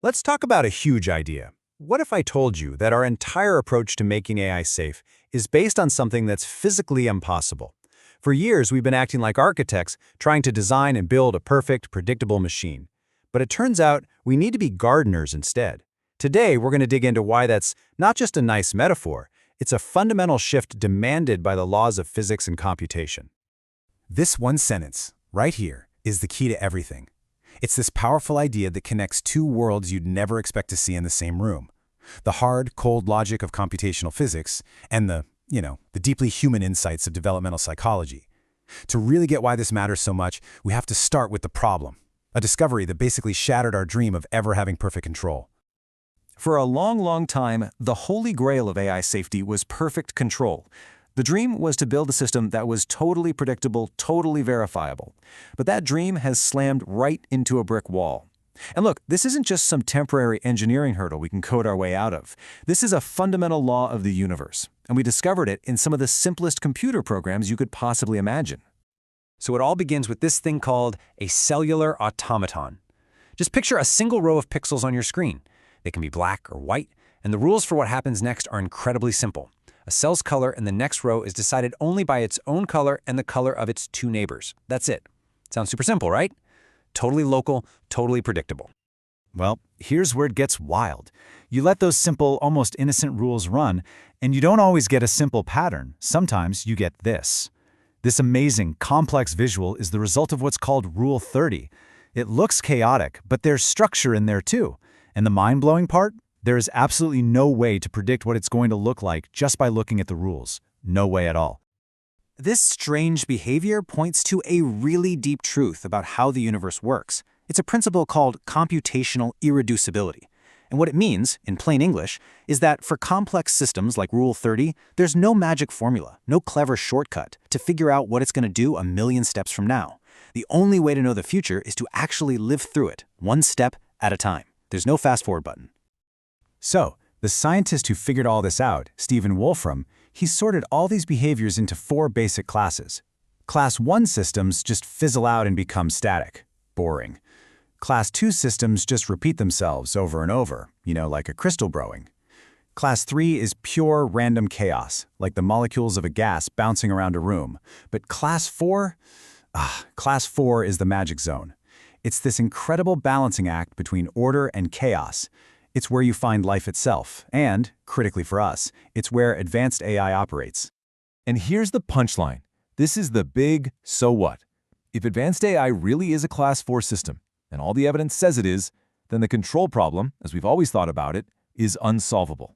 Let's talk about a huge idea. What if I told you that our entire approach to making AI safe is based on something that's physically impossible? For years, we've been acting like architects, trying to design and build a perfect, predictable machine. But it turns out we need to be gardeners instead. Today, we're going to dig into why that's not just a nice metaphor, it's a fundamental shift demanded by the laws of physics and computation. This one sentence, right here, is the key to everything. It's this powerful idea that connects two worlds you'd never expect to see in the same room. The hard, cold logic of computational physics and the deeply human insights of developmental psychology. To really get why this matters so much, we have to start with the problem, a discovery that basically shattered our dream of ever having perfect control. For a long time, the holy grail of AI safety was perfect control. The dream was to build a system that was totally predictable, totally verifiable. But that dream has slammed right into a brick wall. And look, this isn't just some temporary engineering hurdle we can code our way out of. This is a fundamental law of the universe, and we discovered it in some of the simplest computer programs you could possibly imagine. So it all begins with this thing called a cellular automaton. Just picture a single row of pixels on your screen. They can be black or white, and the rules for what happens next are incredibly simple. A cell's color in the next row is decided only by its own color and the color of its two neighbors. That's it. Sounds super simple, right? Totally local, totally predictable. Well, here's where it gets wild. You let those simple, almost innocent rules run, and you don't always get a simple pattern. Sometimes you get this. This amazing, complex visual is the result of what's called Rule 30. It looks chaotic, but there's structure in there too. And the mind-blowing part? There is absolutely no way to predict what it's going to look like just by looking at the rules. No way at all. This strange behavior points to a really deep truth about how the universe works. It's a principle called computational irreducibility. And what it means, in plain English, is that for complex systems like Rule 30, there's no magic formula, no clever shortcut to figure out what it's going to do a million steps from now. The only way to know the future is to actually live through it, one step at a time. There's no fast-forward button. So, the scientist who figured all this out, Stephen Wolfram, he sorted all these behaviors into 4 basic classes. Class 1 systems just fizzle out and become static. Boring. Class 2 systems just repeat themselves over and over, like a crystal growing. Class 3 is pure random chaos, like the molecules of a gas bouncing around a room. But Class 4 is the magic zone. It's this incredible balancing act between order and chaos. It's where you find life itself, and, critically for us, it's where advanced AI operates. And here's the punchline. This is the big so what. If advanced AI really is a Class 4 system, and all the evidence says it is, then the control problem, as we've always thought about it, is unsolvable.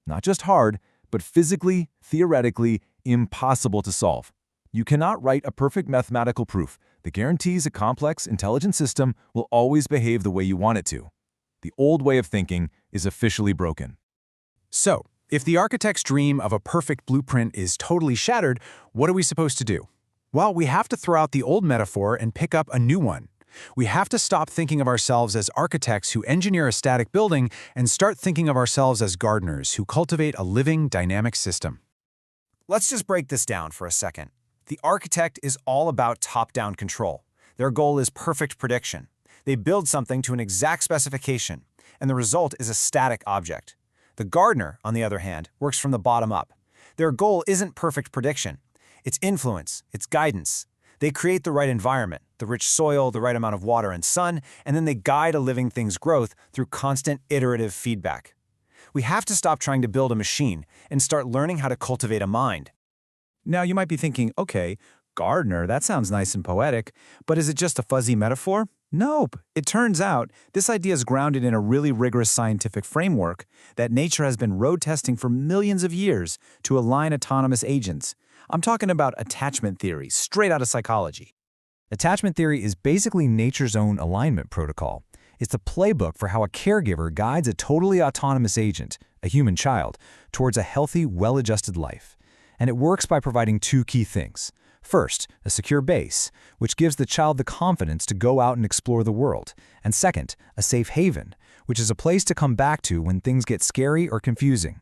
Not just hard, but physically, theoretically, impossible to solve. You cannot write a perfect mathematical proof that guarantees a complex, intelligent system will always behave the way you want it to. The old way of thinking is officially broken. So, if the architect's dream of a perfect blueprint is totally shattered, what are we supposed to do? Well, we have to throw out the old metaphor and pick up a new one. We have to stop thinking of ourselves as architects who engineer a static building and start thinking of ourselves as gardeners who cultivate a living, dynamic system. Let's just break this down for a second. The architect is all about top-down control. Their goal is perfect prediction. They build something to an exact specification, and the result is a static object. The gardener, on the other hand, works from the bottom up. Their goal isn't perfect prediction. It's influence, it's guidance. They create the right environment, the rich soil, the right amount of water and sun, and then they guide a living thing's growth through constant iterative feedback. We have to stop trying to build a machine and start learning how to cultivate a mind. Now, you might be thinking, okay, gardener, that sounds nice and poetic, but is it just a fuzzy metaphor? Nope. It turns out this idea is grounded in a really rigorous scientific framework that nature has been road testing for millions of years to align autonomous agents. I'm talking about attachment theory, straight out of psychology. Attachment theory is basically nature's own alignment protocol. It's the playbook for how a caregiver guides a totally autonomous agent, a human child, towards a healthy, well-adjusted life. And it works by providing 2 key things. First, a secure base, which gives the child the confidence to go out and explore the world. And second, a safe haven, which is a place to come back to when things get scary or confusing.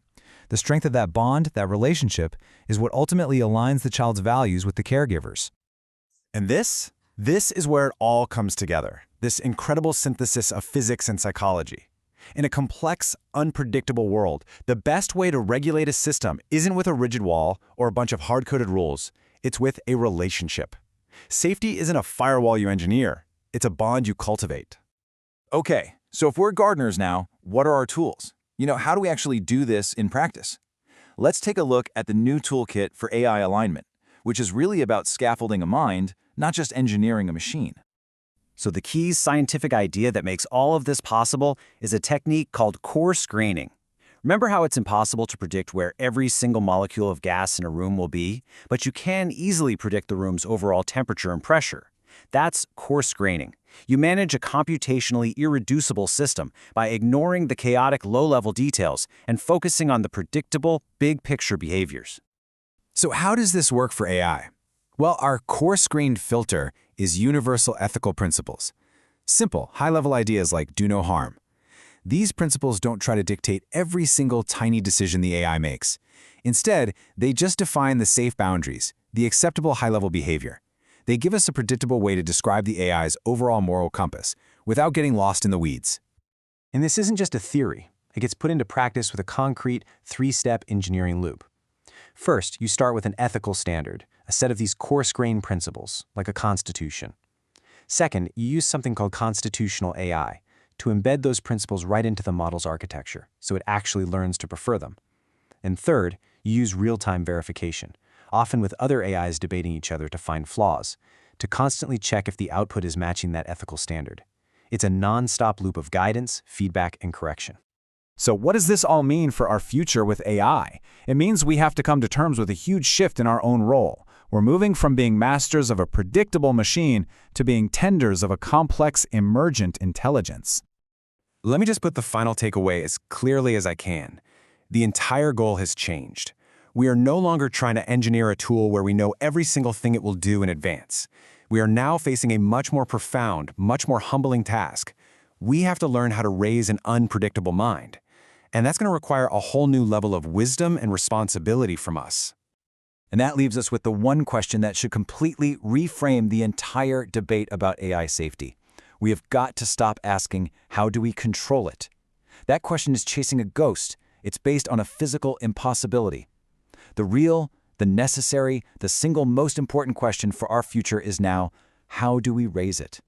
The strength of that bond, that relationship, is what ultimately aligns the child's values with the caregiver's. And this is where it all comes together, this incredible synthesis of physics and psychology. In a complex, unpredictable world, the best way to regulate a system isn't with a rigid wall or a bunch of hard-coded rules. It's with a relationship. Safety isn't a firewall you engineer. It's a bond you cultivate. Okay, so if we're gardeners now, what are our tools? How do we actually do this in practice? Let's take a look at the new toolkit for AI alignment, which is really about scaffolding a mind, not just engineering a machine. So the key scientific idea that makes all of this possible is a technique called core screening. Remember how it's impossible to predict where every single molecule of gas in a room will be, but you can easily predict the room's overall temperature and pressure. That's core screening. You manage a computationally irreducible system by ignoring the chaotic low-level details and focusing on the predictable, big-picture behaviors. So how does this work for AI? Well, our core-screened filter is universal ethical principles. Simple, high-level ideas like do no harm. These principles don't try to dictate every single tiny decision the AI makes. Instead, they just define the safe boundaries, the acceptable high-level behavior. They give us a predictable way to describe the AI's overall moral compass without getting lost in the weeds. And this isn't just a theory. It gets put into practice with a concrete, three-step engineering loop. First, you start with an ethical standard, a set of these coarse-grained principles, like a constitution. Second, you use something called constitutional AI to embed those principles right into the model's architecture, so it actually learns to prefer them. And third, you use real-time verification, often with other AIs debating each other to find flaws, to constantly check if the output is matching that ethical standard. It's a non-stop loop of guidance, feedback, and correction. So what does this all mean for our future with AI? It means we have to come to terms with a huge shift in our own role. We're moving from being masters of a predictable machine to being tenders of a complex, emergent intelligence. Let me just put the final takeaway as clearly as I can. The entire goal has changed. We are no longer trying to engineer a tool where we know every single thing it will do in advance. We are now facing a much more profound, much more humbling task. We have to learn how to raise an unpredictable mind. And that's going to require a whole new level of wisdom and responsibility from us. And that leaves us with the one question that should completely reframe the entire debate about AI safety. We have got to stop asking, how do we control it? That question is chasing a ghost. It's based on a physical impossibility. The real, the necessary, the single most important question for our future is now, how do we raise it?